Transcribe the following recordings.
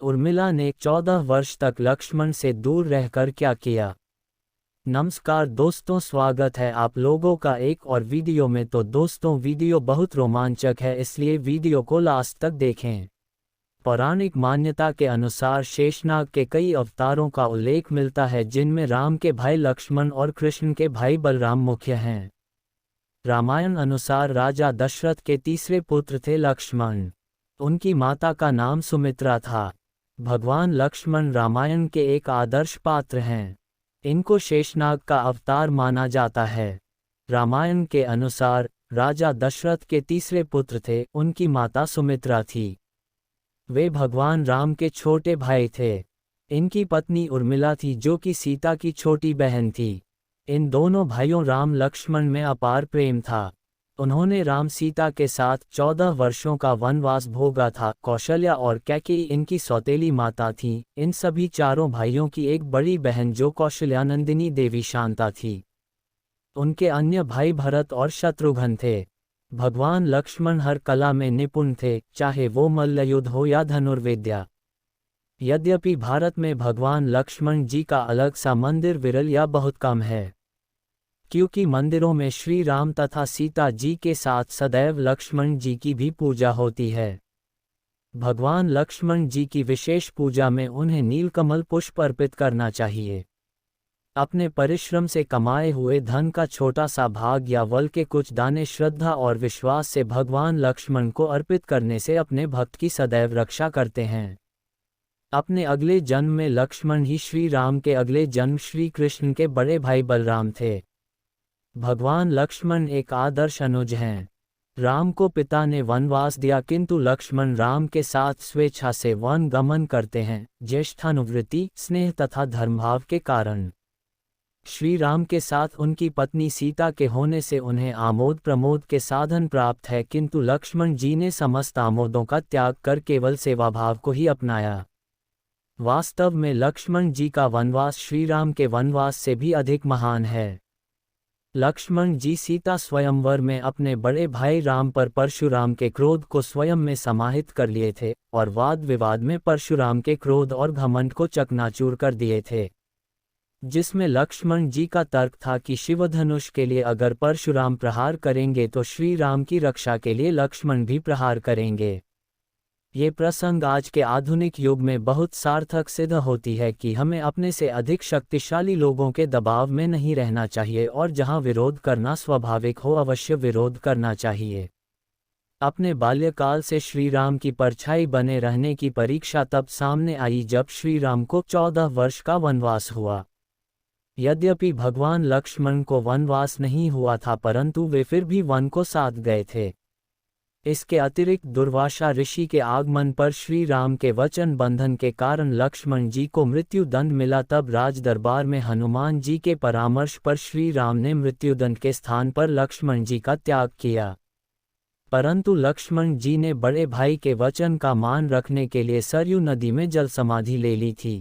उर्मिला ने 14 वर्ष तक लक्ष्मण से दूर रहकर क्या किया। नमस्कार दोस्तों, स्वागत है आप लोगों का एक और वीडियो में। तो दोस्तों, वीडियो बहुत रोमांचक है, इसलिए वीडियो को लास्ट तक देखें। पौराणिक मान्यता के अनुसार शेषनाग के कई अवतारों का उल्लेख मिलता है, जिनमें राम के भाई लक्ष्मण और कृष्ण के भाई बलराम मुख्य हैं। रामायण अनुसार राजा दशरथ के तीसरे पुत्र थे लक्ष्मण। उनकी माता का नाम सुमित्रा था। भगवान लक्ष्मण रामायण के एक आदर्श पात्र हैं। इनको शेषनाग का अवतार माना जाता है। रामायण के अनुसार राजा दशरथ के तीसरे पुत्र थे, उनकी माता सुमित्रा थी। वे भगवान राम के छोटे भाई थे। इनकी पत्नी उर्मिला थी, जो कि सीता की छोटी बहन थी। इन दोनों भाइयों राम लक्ष्मण में अपार प्रेम था। उन्होंने राम सीता के साथ 14 वर्षों का वनवास भोगा था। कौशल्या और कैकेयी इनकी सौतेली माता थीं। इन सभी चारों भाइयों की एक बड़ी बहन जो कौशल्यानंदिनी देवी शांता थी। उनके अन्य भाई भरत और शत्रुघ्न थे। भगवान लक्ष्मण हर कला में निपुण थे, चाहे वो मल्लयुद्ध हो या धनुर्विद्या। यद्यपि भारत में भगवान लक्ष्मण जी का अलग सा मंदिर विरल या बहुत कम है, क्योंकि मंदिरों में श्री राम तथा सीता जी के साथ सदैव लक्ष्मण जी की भी पूजा होती है। भगवान लक्ष्मण जी की विशेष पूजा में उन्हें नीलकमल पुष्प अर्पित करना चाहिए। अपने परिश्रम से कमाए हुए धन का छोटा सा भाग या वल के कुछ दाने श्रद्धा और विश्वास से भगवान लक्ष्मण को अर्पित करने से अपने भक्त की सदैव रक्षा करते हैं। अपने अगले जन्म में लक्ष्मण ही श्री राम के अगले जन्म श्री कृष्ण के बड़े भाई बलराम थे। भगवान लक्ष्मण एक आदर्श अनुज हैं। राम को पिता ने वनवास दिया, किंतु लक्ष्मण राम के साथ स्वेच्छा से वन गमन करते हैं, ज्येष्ठानुवृत्ति, स्नेह तथा धर्मभाव के कारण। श्री राम के साथ उनकी पत्नी सीता के होने से उन्हें आमोद प्रमोद के साधन प्राप्त है, किंतु लक्ष्मण जी ने समस्त आमोदों का त्याग कर केवल सेवाभाव को ही अपनाया। वास्तव में लक्ष्मण जी का वनवास श्री राम के वनवास से भी अधिक महान है। लक्ष्मण जी सीता स्वयंवर में अपने बड़े भाई राम पर परशुराम के क्रोध को स्वयं में समाहित कर लिए थे और वाद विवाद में परशुराम के क्रोध और घमंड को चकनाचूर कर दिए थे, जिसमें लक्ष्मण जी का तर्क था कि शिवधनुष के लिए अगर परशुराम प्रहार करेंगे तो श्री राम की रक्षा के लिए लक्ष्मण भी प्रहार करेंगे। ये प्रसंग आज के आधुनिक युग में बहुत सार्थक सिद्ध होती है कि हमें अपने से अधिक शक्तिशाली लोगों के दबाव में नहीं रहना चाहिए और जहां विरोध करना स्वाभाविक हो अवश्य विरोध करना चाहिए। अपने बाल्यकाल से श्री राम की परछाई बने रहने की परीक्षा तब सामने आई जब श्री राम को 14 वर्ष का वनवास हुआ। यद्यपि भगवान लक्ष्मण को वनवास नहीं हुआ था, परंतु वे फिर भी वन को साथ गए थे। इसके अतिरिक्त दुर्वासा ऋषि के आगमन पर श्री राम के वचन बंधन के कारण लक्ष्मण जी को मृत्युदंड मिला। तब राज दरबार में हनुमान जी के परामर्श पर श्री राम ने मृत्युदंड के स्थान पर लक्ष्मण जी का त्याग किया, परंतु लक्ष्मण जी ने बड़े भाई के वचन का मान रखने के लिए सरयू नदी में जल समाधि ले ली थी।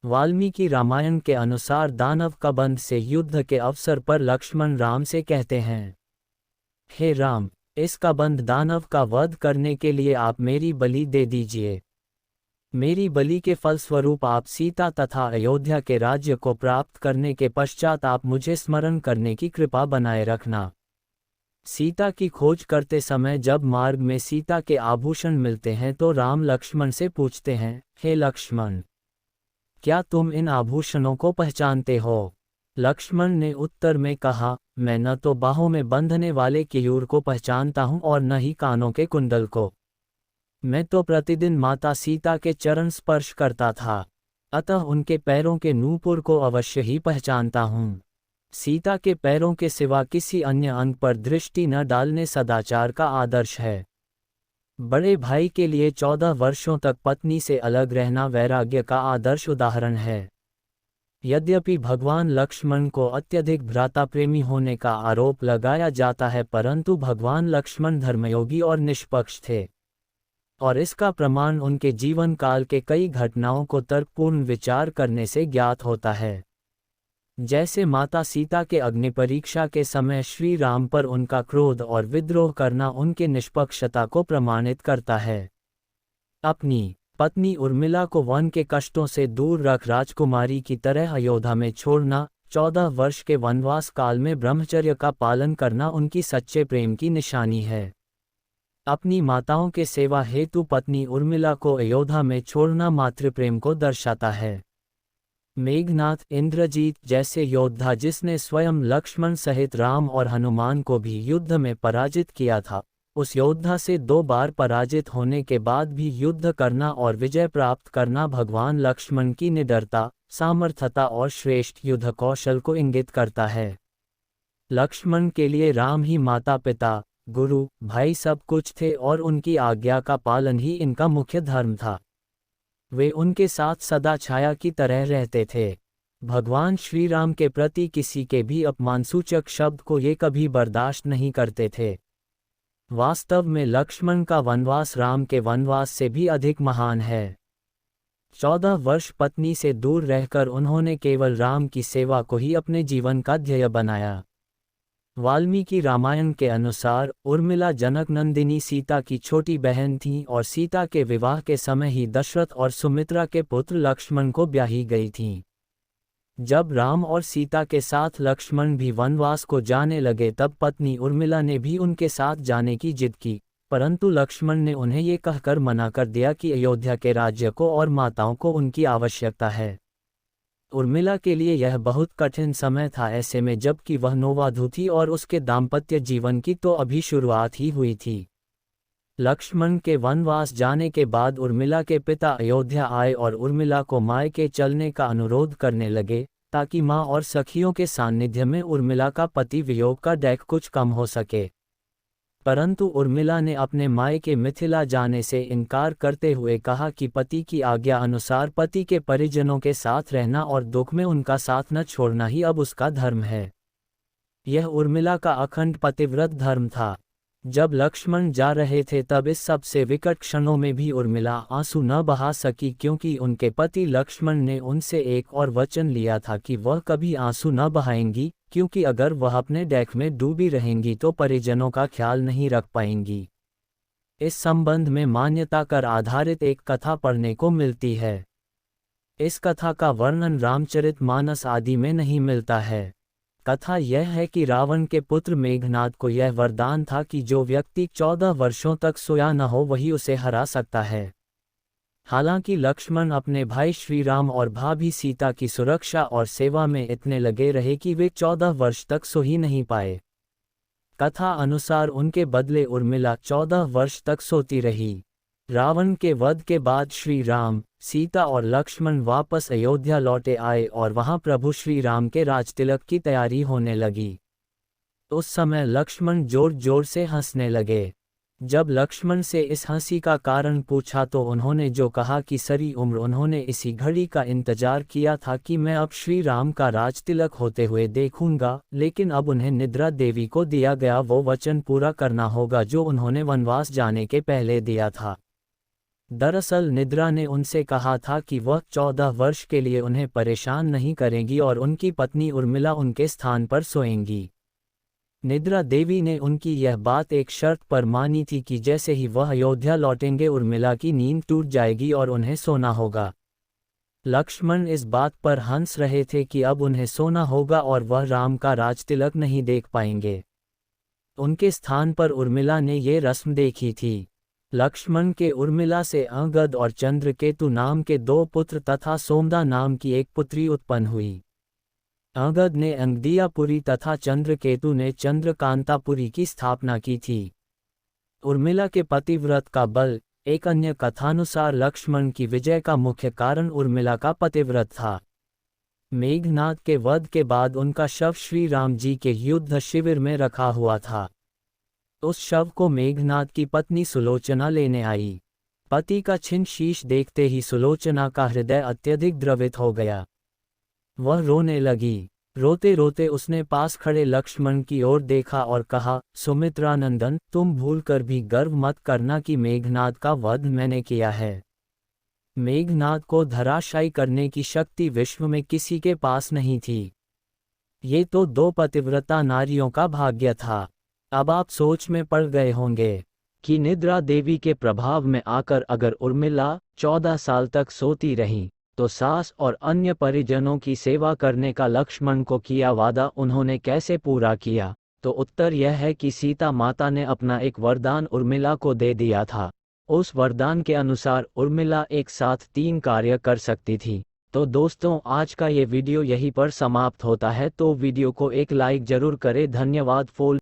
वाल्मीकि रामायण के अनुसार दानव कबंध से युद्ध के अवसर पर लक्ष्मण राम से कहते हैं, हे राम, इस कबंध दानव का वध करने के लिए आप मेरी बलि दे दीजिए। मेरी बलि के फलस्वरूप आप सीता तथा अयोध्या के राज्य को प्राप्त करने के पश्चात आप मुझे स्मरण करने की कृपा बनाए रखना। सीता की खोज करते समय जब मार्ग में सीता के आभूषण मिलते हैं तो राम लक्ष्मण से पूछते हैं, हे लक्ष्मण, क्या तुम इन आभूषणों को पहचानते हो? लक्ष्मण ने उत्तर में कहा, मैं न तो बाहों में बंधने वाले केयूर को पहचानता हूँ और न ही कानों के कुंडल को। मैं तो प्रतिदिन माता सीता के चरण स्पर्श करता था, अतः उनके पैरों के नूपुर को अवश्य ही पहचानता हूँ। सीता के पैरों के सिवा किसी अन्य अंग पर दृष्टि न डालने सदाचार का आदर्श है। बड़े भाई के लिए 14 वर्षों तक पत्नी से अलग रहना वैराग्य का आदर्श उदाहरण है। यद्यपि भगवान लक्ष्मण को अत्यधिक भ्राता प्रेमी होने का आरोप लगाया जाता है, परंतु भगवान लक्ष्मण धर्मयोगी और निष्पक्ष थे, और इसका प्रमाण उनके जीवन काल के कई घटनाओं को तर्कपूर्ण विचार करने से ज्ञात होता है। जैसे माता सीता के अग्नि परीक्षा के समय श्री राम पर उनका क्रोध और विद्रोह करना उनके निष्पक्षता को प्रमाणित करता है। अपनी पत्नी उर्मिला को वन के कष्टों से दूर रख राजकुमारी की तरह अयोध्या में छोड़ना, 14 वर्ष के वनवास काल में ब्रह्मचर्य का पालन करना उनकी सच्चे प्रेम की निशानी है। अपनी माताओं के सेवा हेतु पत्नी उर्मिला को अयोध्या में छोड़ना मातृप्रेम को दर्शाता है। मेघनाथ, इंद्रजीत जैसे योद्धा जिसने स्वयं लक्ष्मण सहित राम और हनुमान को भी युद्ध में पराजित किया था, उस योद्धा से 2 बार पराजित होने के बाद भी युद्ध करना और विजय प्राप्त करना भगवान लक्ष्मण की निडरता, सामर्थ्यता और श्रेष्ठ युद्ध कौशल को इंगित करता है। लक्ष्मण के लिए राम ही माता पिता, गुरु, भाई सब कुछ थे और उनकी आज्ञा का पालन ही इनका मुख्य धर्म था। वे उनके साथ सदा छाया की तरह रहते थे। भगवान श्री राम के प्रति किसी के भी अपमानसूचक शब्द को ये कभी बर्दाश्त नहीं करते थे। वास्तव में लक्ष्मण का वनवास राम के वनवास से भी अधिक महान है। 14 वर्ष पत्नी से दूर रहकर उन्होंने केवल राम की सेवा को ही अपने जीवन का ध्येय बनाया। वाल्मीकि रामायण के अनुसार उर्मिला जनक नंदिनी सीता की छोटी बहन थीं और सीता के विवाह के समय ही दशरथ और सुमित्रा के पुत्र लक्ष्मण को ब्याही गई थीं। जब राम और सीता के साथ लक्ष्मण भी वनवास को जाने लगे तब पत्नी उर्मिला ने भी उनके साथ जाने की जिद की, परंतु लक्ष्मण ने उन्हें ये कहकर मना कर दिया कि अयोध्या के राज्य को और माताओं को उनकी आवश्यकता है। उर्मिला के लिए यह बहुत कठिन समय था, ऐसे में जबकि वह नववधू थी और उसके दाम्पत्य जीवन की तो अभी शुरुआत ही हुई थी। लक्ष्मण के वनवास जाने के बाद उर्मिला के पिता अयोध्या आए और उर्मिला को मायके चलने का अनुरोध करने लगे, ताकि माँ और सखियों के सान्निध्य में उर्मिला का पति वियोग का डैख कुछ कम हो सके। परंतु उर्मिला ने अपने मायके मिथिला जाने से इनकार करते हुए कहा कि पति की आज्ञा अनुसार पति के परिजनों के साथ रहना और दुख में उनका साथ न छोड़ना ही अब उसका धर्म है। यह उर्मिला का अखंड पतिव्रत धर्म था। जब लक्ष्मण जा रहे थे तब इस सबसे विकट क्षणों में भी उर्मिला आंसू न बहा सकी, क्योंकि उनके पति लक्ष्मण ने उनसे एक और वचन लिया था कि वह कभी आंसू न बहाएंगी, क्योंकि अगर वह अपने डैख में डूबी रहेंगी तो परिजनों का ख्याल नहीं रख पाएंगी। इस संबंध में मान्यता कर आधारित एक कथा पढ़ने को मिलती है। इस कथा का वर्णन रामचरितमानस आदि में नहीं मिलता है। कथा यह है कि रावण के पुत्र मेघनाद को यह वरदान था कि जो व्यक्ति 14 वर्षों तक सोया न हो वही उसे हरा सकता है। हालांकि लक्ष्मण अपने भाई श्री राम और भाभी सीता की सुरक्षा और सेवा में इतने लगे रहे कि वे 14 वर्ष तक सो ही नहीं पाए। कथा अनुसार उनके बदले उर्मिला 14 वर्ष तक सोती रही। रावण के वध के बाद श्री राम, सीता और लक्ष्मण वापस अयोध्या लौटे आए और वहां प्रभु श्री राम के राजतिलक की तैयारी होने लगी। उस समय लक्ष्मण जोर जोर से हंसने लगे। जब लक्ष्मण से इस हंसी का कारण पूछा तो उन्होंने जो कहा कि सारी उम्र उन्होंने इसी घड़ी का इंतजार किया था कि मैं अब श्री राम का राजतिलक होते हुए देखूंगा, लेकिन अब उन्हें निद्रा देवी को दिया गया वो वचन पूरा करना होगा जो उन्होंने वनवास जाने के पहले दिया था। दरअसल निद्रा ने उनसे कहा था कि वह 14 वर्ष के लिए उन्हें परेशान नहीं करेंगी और उनकी पत्नी उर्मिला उनके स्थान पर सोएंगी। निद्रा देवी ने उनकी यह बात एक शर्त पर मानी थी कि जैसे ही वह अयोध्या लौटेंगे उर्मिला की नींद टूट जाएगी और उन्हें सोना होगा। लक्ष्मण इस बात पर हंस रहे थे कि अब उन्हें सोना होगा और वह राम का राजतिलक नहीं देख पाएंगे। उनके स्थान पर उर्मिला ने ये रस्म देखी थी। लक्ष्मण के उर्मिला से अंगद और चंद्रकेतु नाम के 2 पुत्र तथा सोमदा नाम की एक पुत्री उत्पन्न हुई। अंगद ने अंगदियापुरी तथा चंद्रकेतु ने चंद्रकांतापुरी की स्थापना की थी। उर्मिला के पतिव्रत का बल। एक अन्य कथानुसार लक्ष्मण की विजय का मुख्य कारण उर्मिला का पतिव्रत था। मेघनाद के वध के बाद उनका शव श्री राम जी के युद्ध शिविर में रखा हुआ था। उस शव को मेघनाद की पत्नी सुलोचना लेने आई। पति का छिन्न शीश देखते ही सुलोचना का हृदय अत्यधिक द्रवित हो गया। वह रोने लगी। रोते रोते उसने पास खड़े लक्ष्मण की ओर देखा और कहा, सुमित्रानंदन, तुम भूलकर भी गर्व मत करना कि मेघनाद का वध मैंने किया है। मेघनाद को धराशायी करने की शक्ति विश्व में किसी के पास नहीं थी। ये तो 2 पतिव्रता नारियों का भाग्य था। अब आप सोच में पड़ गए होंगे। कि निद्रा देवी के प्रभाव में आकर अगर उर्मिला 14 साल तक सोती रहीं, तो सास और अन्य परिजनों की सेवा करने का लक्ष्मण को किया वादा उन्होंने कैसे पूरा किया? तो उत्तर यह है कि सीता माता ने अपना एक वरदान उर्मिला को दे दिया था। उस वरदान के अनुसार उर्मिला एक साथ 3 कार्य कर सकती थी। तो दोस्तों, आज का ये वीडियो यहीं पर समाप्त होता है, तो वीडियो को एक लाइक जरूर करें। धन्यवाद।